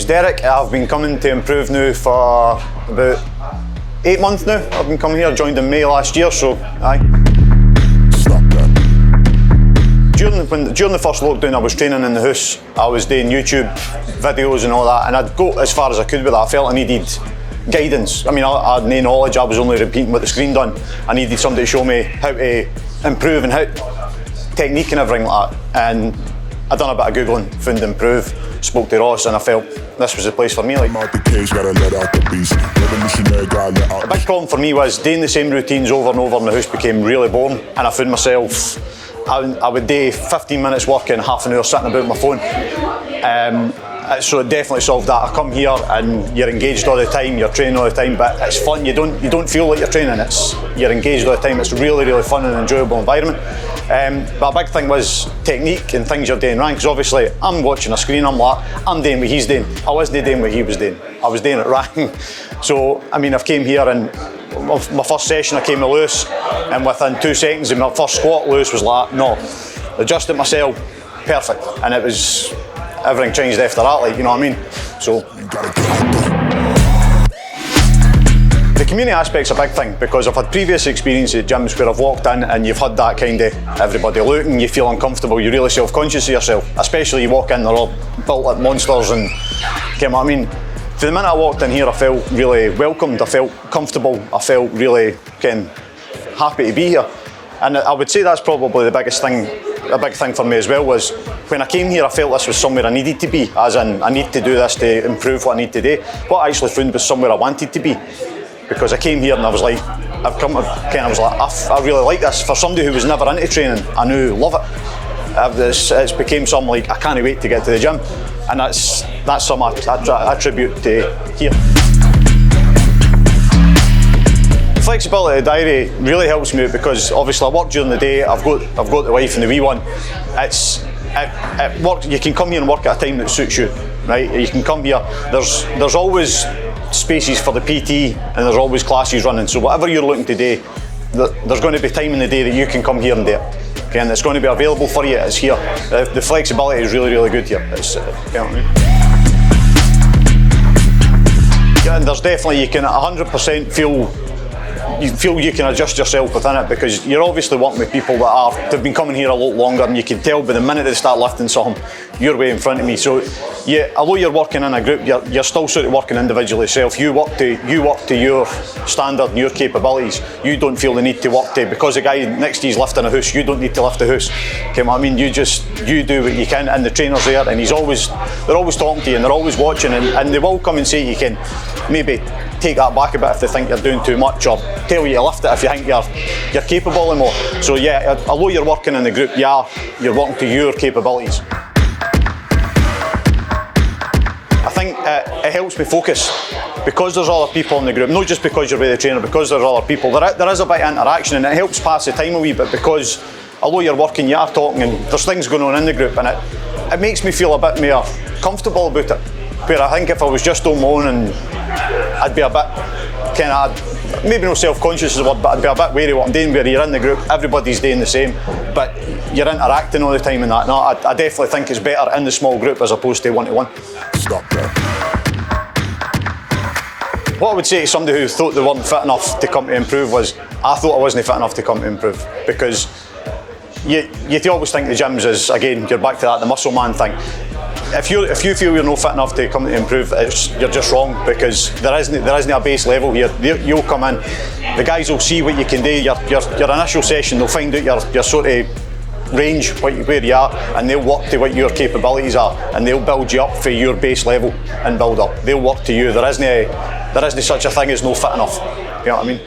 name's Derek. I've been coming to Improve now for about 8 months now. I've been coming here, joined in May last year, so aye. During the first lockdown, I was training in the house. I was doing YouTube videos and all that, and I'd go as far as I could with that. I felt I needed guidance. I mean, I had no knowledge, I was only repeating what the screen done. I needed somebody to show me how to improve and how technique and everything like that. And I done a bit of Googling, found Improve, spoke to Ross, and I felt this was the place for me. Like. The big problem for me was doing the same routines over and over in the house became really boring, and I found myself, I would do 15 minutes working, half an hour sitting about my phone. So it definitely solved that. I come here and you're engaged all the time, you're training all the time, but it's fun. You don't feel like you're training. You're engaged all the time. It's really, really fun and enjoyable environment. But a big thing was technique and things you're doing wrong. Because obviously I'm watching a screen. I'm doing what he's doing. I wasn't doing what he was doing. I was doing it wrong. So I mean, I've came here and my first session I came to Lewis, and within 2 seconds of my first squat, Lewis was like, no, adjusted myself, perfect, and it was. Everything changed after that, like, you know what I mean? So the community aspect's a big thing, because I've had previous experience at gyms where I've walked in and you've had that kind of everybody looking, you feel uncomfortable, you're really self-conscious of yourself, especially you walk in, they're all built like monsters, and you know what I mean? For the minute I walked in here, I felt really welcomed, I felt comfortable, I felt really happy to be here. And I would say that's probably the biggest thing, a big thing for me as well, was when I came here I felt this was somewhere I needed to be, as in I need to do this to improve what I need to do. What I actually found was somewhere I wanted to be, because I came here and I was like, I really like this. For somebody who was never into training, I knew love it. It's became something like I can't wait to get to the gym, and that's something I attribute to here. Flexibility of the diary really helps me out, because obviously I work during the day. I've got the wife and the wee one. At work, you can come here and work at a time that suits you, right? You can come here. There's always spaces for the PT, and there's always classes running. So whatever you're looking to do, there's going to be time in the day that you can come here and do it. Okay, and it's going to be available for you. It's here. The flexibility is really, really good here. You know what I mean? Yeah, and there's definitely, you can 100% feel you can adjust yourself within it, because you're obviously working with people that they've been coming here a lot longer, and you can tell by the minute they start lifting something, you're way in front of me. So yeah, although you're working in a group, you're still sort of working individually yourself. You work to your standard and your capabilities. You don't feel the need to work to, because the guy next to you's lifting a house, you don't need to lift a house. Okay, what I mean, you do what you can, and the trainer's there, and they're always talking to you, and they're always watching, and they will come and say you can maybe take that back a bit if they think you're doing too much, or tell you to lift it if you think you're capable of more. So yeah, although you're working in the group, you're working to your capabilities. I think it helps me focus, because there's other people in the group, not just because you're with the trainer, because there's other people. There is a bit of interaction, and it helps pass the time a wee bit, because although you're working, you are talking, and there's things going on in the group, and it makes me feel a bit more comfortable about it. Where I think if I was just on my own, and I'd be a bit maybe not self-conscious is the word, but I'd be a bit wary what I'm doing. Where you're in the group, everybody's doing the same, but you're interacting all the time and that. No, I definitely think it's better in the small group as opposed to one-to-one. Stop that. What I would say to somebody who thought they weren't fit enough to come to Improve was, I thought I wasn't fit enough to come to Improve, because you always think the gyms is, again, you're back to that, the muscle man thing. If you feel you're not fit enough to come to Improve, you're just wrong, because there isn't a base level here. You'll come in, the guys will see what you can do. Your initial session, they'll find out your sort of range, where you are, and they'll work to what your capabilities are, and they'll build you up for your base level and build up. They'll work to you. There isn't such a thing as no fit enough. You know what I mean?